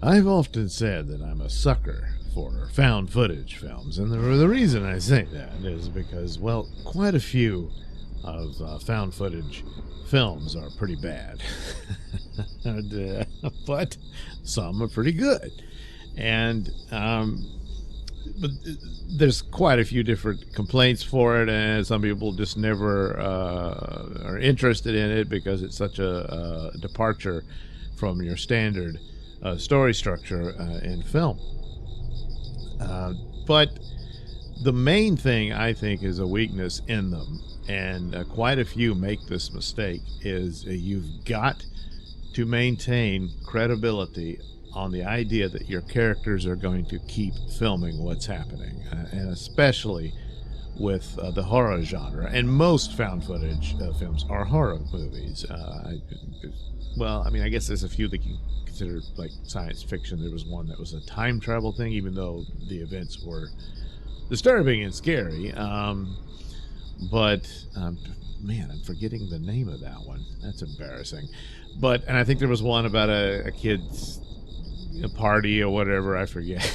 I've often said that I'm a sucker for found footage films, and the reason I say that is because, well, quite a few of found footage films are pretty bad, but some are pretty good, and but there's quite a few different complaints for it, and some people just never are interested in it because it's such a departure from your standard story structure in film. But the main thing I think is a weakness in them, and quite a few make this mistake, is you've got to maintain credibility on the idea that your characters are going to keep filming what's happening, and especially with the horror genre. And most found footage films are horror movies. Well, I mean, I guess there's a few that you consider like science fiction. There was one that was a time travel thing, even though the events were disturbing and scary. But man, I'm forgetting the name of that one. That's embarrassing. And I think there was one about a kid's party or whatever, I forget.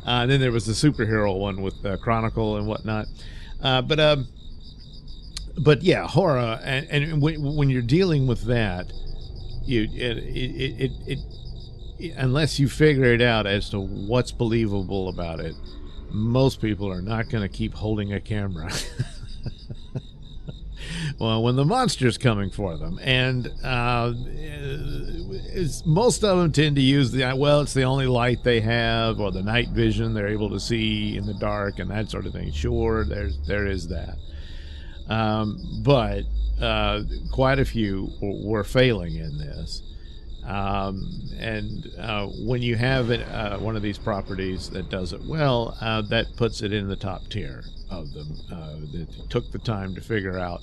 And then there was the superhero one with Chronicle and whatnot. But yeah, horror, and when you're dealing with that, unless you figure it out as to what's believable about it, most people are not going to keep holding a camera. Well, when the monster's coming for them, and most of them tend to use it's the only light they have, or the night vision they're able to see in the dark and that sort of thing. Sure, there is that. But quite a few were failing in this. When you have one of these properties that does it well, that puts it in the top tier of them. That took the time to figure out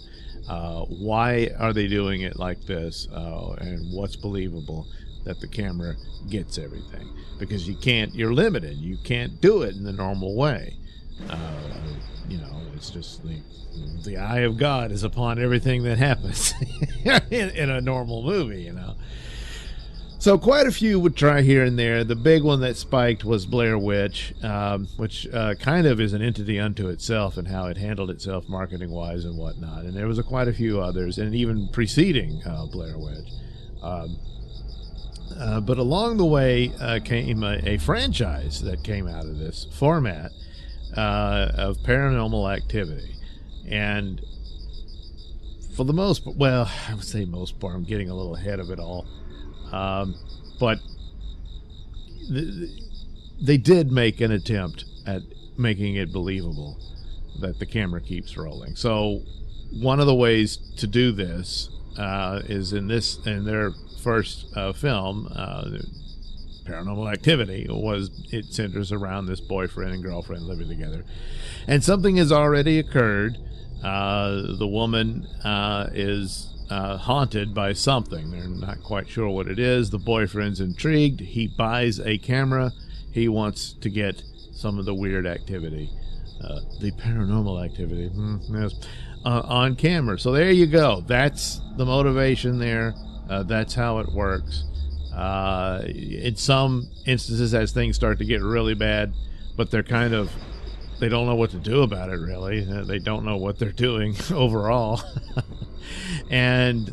why are they doing it like this, and what's believable, that the camera gets everything. Because you're limited. You can't do it in the normal way. It's just the eye of God is upon everything that happens in a normal movie, So quite a few would try here and there. The big one that spiked was Blair Witch, which kind of is an entity unto itself in how it handled itself marketing-wise and whatnot. And there was quite a few others, and even preceding Blair Witch. But along the way came a franchise that came out of this format of Paranormal Activity. And for the most part, well, I would say most part, I'm getting a little ahead of it all. But they did make an attempt at making it believable that the camera keeps rolling. So one of the ways to do this is in their first film, Paranormal Activity, it centers around this boyfriend and girlfriend living together, and something has already occurred. The woman is haunted by something. They're not quite sure what it is. The boyfriend's intrigued. He buys a camera. He wants to get some of the weird activity, the paranormal activity, yes, on camera. So there you go. That's the motivation there. That's how it works. In some instances, as things start to get really bad, but they don't know what to do about it, really. They don't know what they're doing overall. And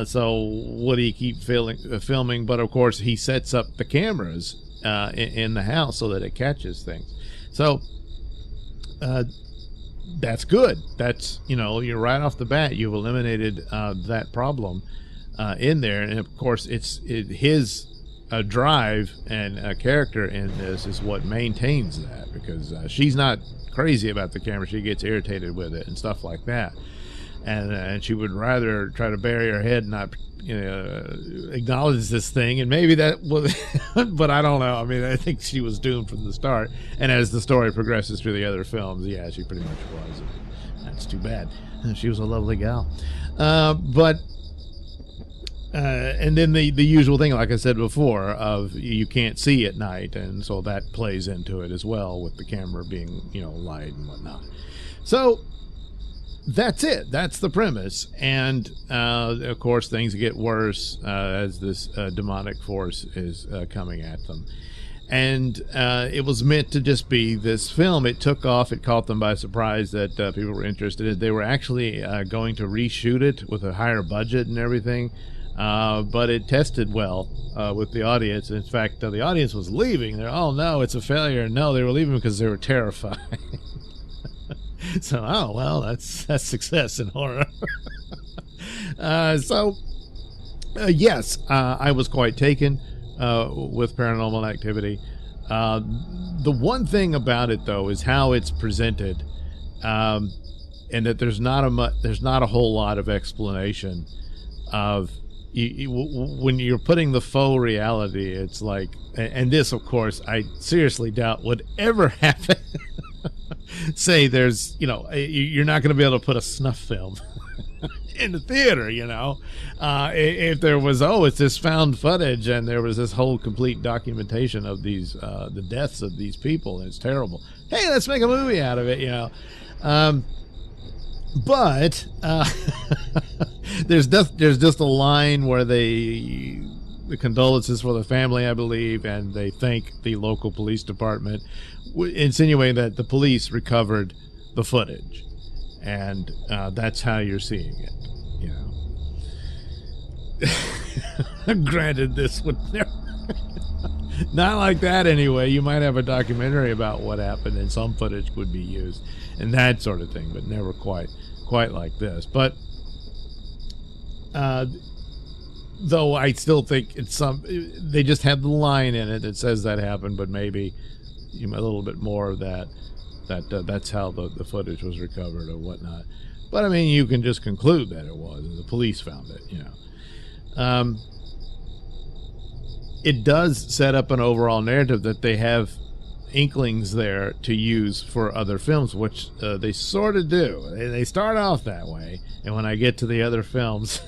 so what do you keep filming? But of course, he sets up the cameras in the house so that it catches things. So that's good. That's, you're right off the bat, you've eliminated that problem in there. And of course, his drive and character in this is what maintains that, because she's not crazy about the camera. She gets irritated with it and stuff like that. And she would rather try to bury her head and not acknowledge this thing. And maybe that was, but I don't know. I mean, I think she was doomed from the start. And as the story progresses through the other films, yeah, she pretty much was. That's too bad. She was a lovely gal. And then the usual thing, like I said before, of you can't see at night, and so that plays into it as well, with the camera being, light and whatnot. So that's it. That's the premise. And of course, things get worse as this demonic force is coming at them. And it was meant to just be this film. It took off. It caught them by surprise that people were interested. They were actually going to reshoot it with a higher budget and everything. But it tested well with the audience. In fact, the audience was leaving. They're, oh, no, it's a failure. No, they were leaving because they were terrified. So, oh, well, that's success in horror. Yes, I was quite taken with Paranormal Activity. The one thing about it, though, is how it's presented, and that there's not a whole lot of explanation of when you're putting the faux reality. It's like, and this, of course, I seriously doubt would ever happen. Say there's, you're not going to be able to put a snuff film in the theater, if there was, it's this found footage and there was this whole complete documentation of these the deaths of these people, and it's terrible. Hey, let's make a movie out of it, but there's just a line where the condolences for the family, I believe, and they thank the local police department, insinuating that the police recovered the footage, and that's how you're seeing it. Granted, this would never not like that anyway. You might have a documentary about what happened and some footage would be used and that sort of thing, but never quite like this. But though I still think they just have the line in it that says that happened, but maybe a little bit more of that's how the footage was recovered or whatnot. But I mean, you can just conclude that it was, and the police found it. It does set up an overall narrative that they have inklings there to use for other films, which they sort of do. They start off that way, and when I get to the other films,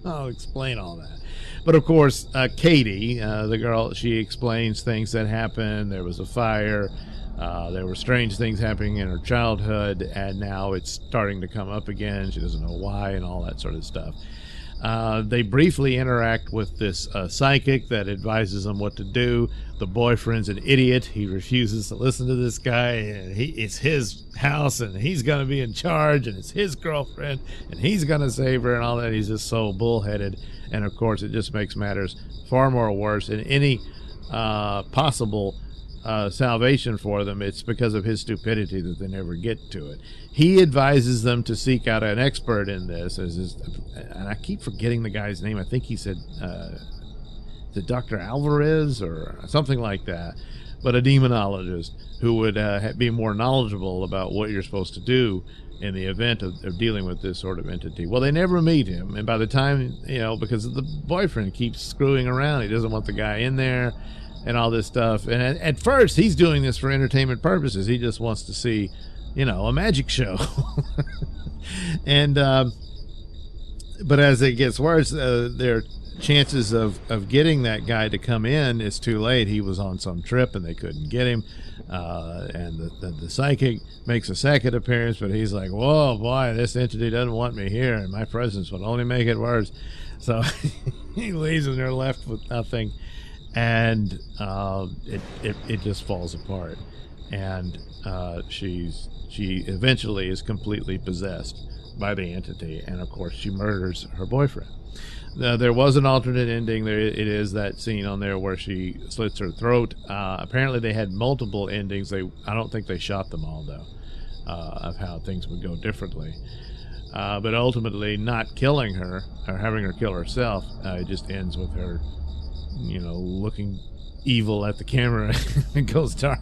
I'll explain all that. But of course, Katie, the girl, she explains things that happened. There was a fire. There were strange things happening in her childhood, and now it's starting to come up again. She doesn't know why and all that sort of stuff. They briefly interact with this psychic that advises them what to do. The boyfriend's an idiot. He refuses to listen to this guy, and it's his house, and he's going to be in charge, and it's his girlfriend, and he's going to save her and all that. He's just so bullheaded, and of course it just makes matters far more worse. And any possible salvation for them, it's because of his stupidity that they never get to it. He advises them to seek out an expert in this, and I keep forgetting the guy's name. I think he said the Dr. Alvarez or something like that, but a demonologist who would be more knowledgeable about what you're supposed to do in the event of dealing with this sort of entity. Well, they never meet him, and by the time, because the boyfriend keeps screwing around, he doesn't want the guy in there and all this stuff. And at first, he's doing this for entertainment purposes. He just wants to see, a magic show. And but as it gets worse, their chances of getting that guy to come in is too late. He was on some trip and they couldn't get him. And the psychic makes a second appearance, but he's like, whoa, boy, this entity doesn't want me here, and my presence will only make it worse. So he leaves and they're left with nothing. And it just falls apart, and she eventually is completely possessed by the entity, and of course she murders her boyfriend. There was an alternate ending. It is that scene on there where she slits her throat. Apparently they had multiple endings. I don't think they shot them all though, of how things would go differently. But ultimately, not killing her or having her kill herself, it just ends with her looking evil at the camera and goes dark.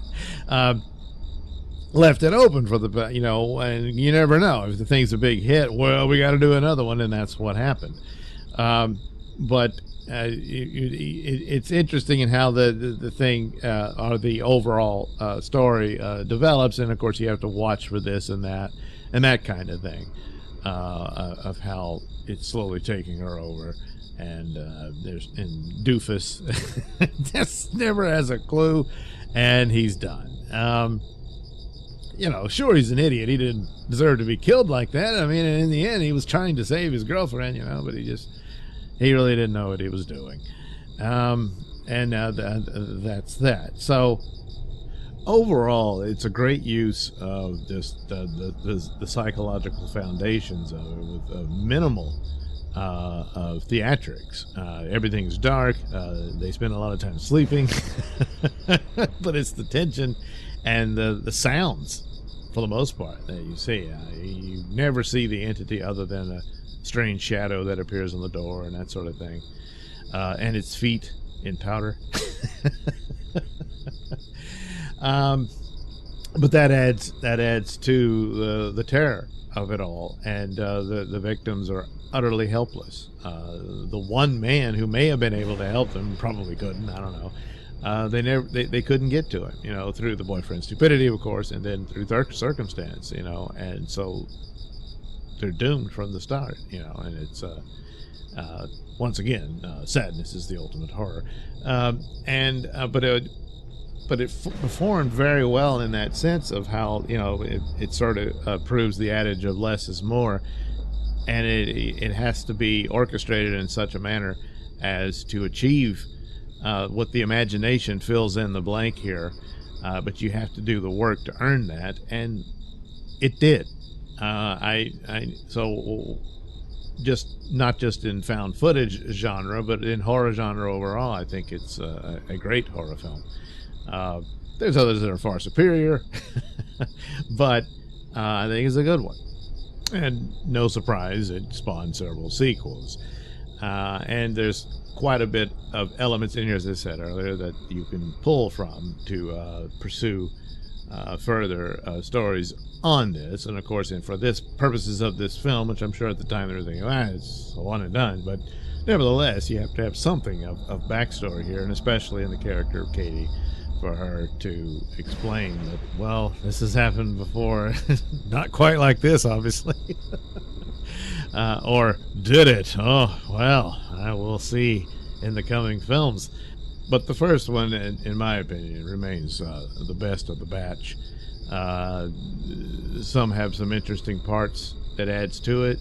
Left it open for the, and you never know. If the thing's a big hit, well, we got to do another one, and that's what happened. But it's interesting in how the thing, or the overall story develops, and of course you have to watch for this and that kind of thing, of how it's slowly taking her over. And Doofus just never has a clue, and he's done. sure, he's an idiot. He didn't deserve to be killed like that. I mean, in the end, he was trying to save his girlfriend, but he really didn't know what he was doing. And that's that. So overall, it's a great use of just the psychological foundations of it with minimal of theatrics. Everything's dark. They spend a lot of time sleeping, but it's the tension and the sounds, for the most part, that you see. You never see the entity other than a strange shadow that appears on the door and that sort of thing, and its feet in powder. But that adds to the terror of it all, and the victims are utterly helpless. The one man who may have been able to help them probably couldn't. I don't know. They couldn't get to him, through the boyfriend's stupidity, of course, and then through circumstance, and so they're doomed from the start, and it's once again, sadness is the ultimate horror, but it performed very well in that sense of how it sort of proves the adage of less is more, and it has to be orchestrated in such a manner as to achieve what the imagination fills in the blank here, but you have to do the work to earn that, and it did. So just not just in found footage genre, but in horror genre overall, I think it's a great horror film. There's others that are far superior, but I think it's a good one. And no surprise, it spawned several sequels. And there's quite a bit of elements in here, as I said earlier, that you can pull from to pursue further stories on this. And of course, for this purposes of this film, which I'm sure at the time they were thinking, it's a one and done, but nevertheless, you have to have something of backstory here, and especially in the character of Katie, for her to explain that, well, this has happened before. Not quite like this, obviously. Or did it? Oh, well, I will see in the coming films. But the first one, in my opinion, remains the best of the batch. Some have some interesting parts that adds to it,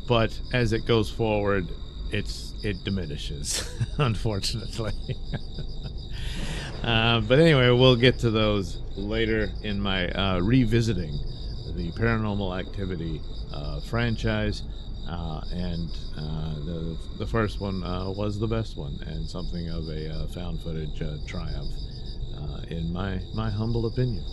but as it goes forward, it diminishes, unfortunately. But anyway, we'll get to those later in my revisiting the Paranormal Activity franchise, and the first one was the best one, and something of a found footage triumph, in my humble opinion.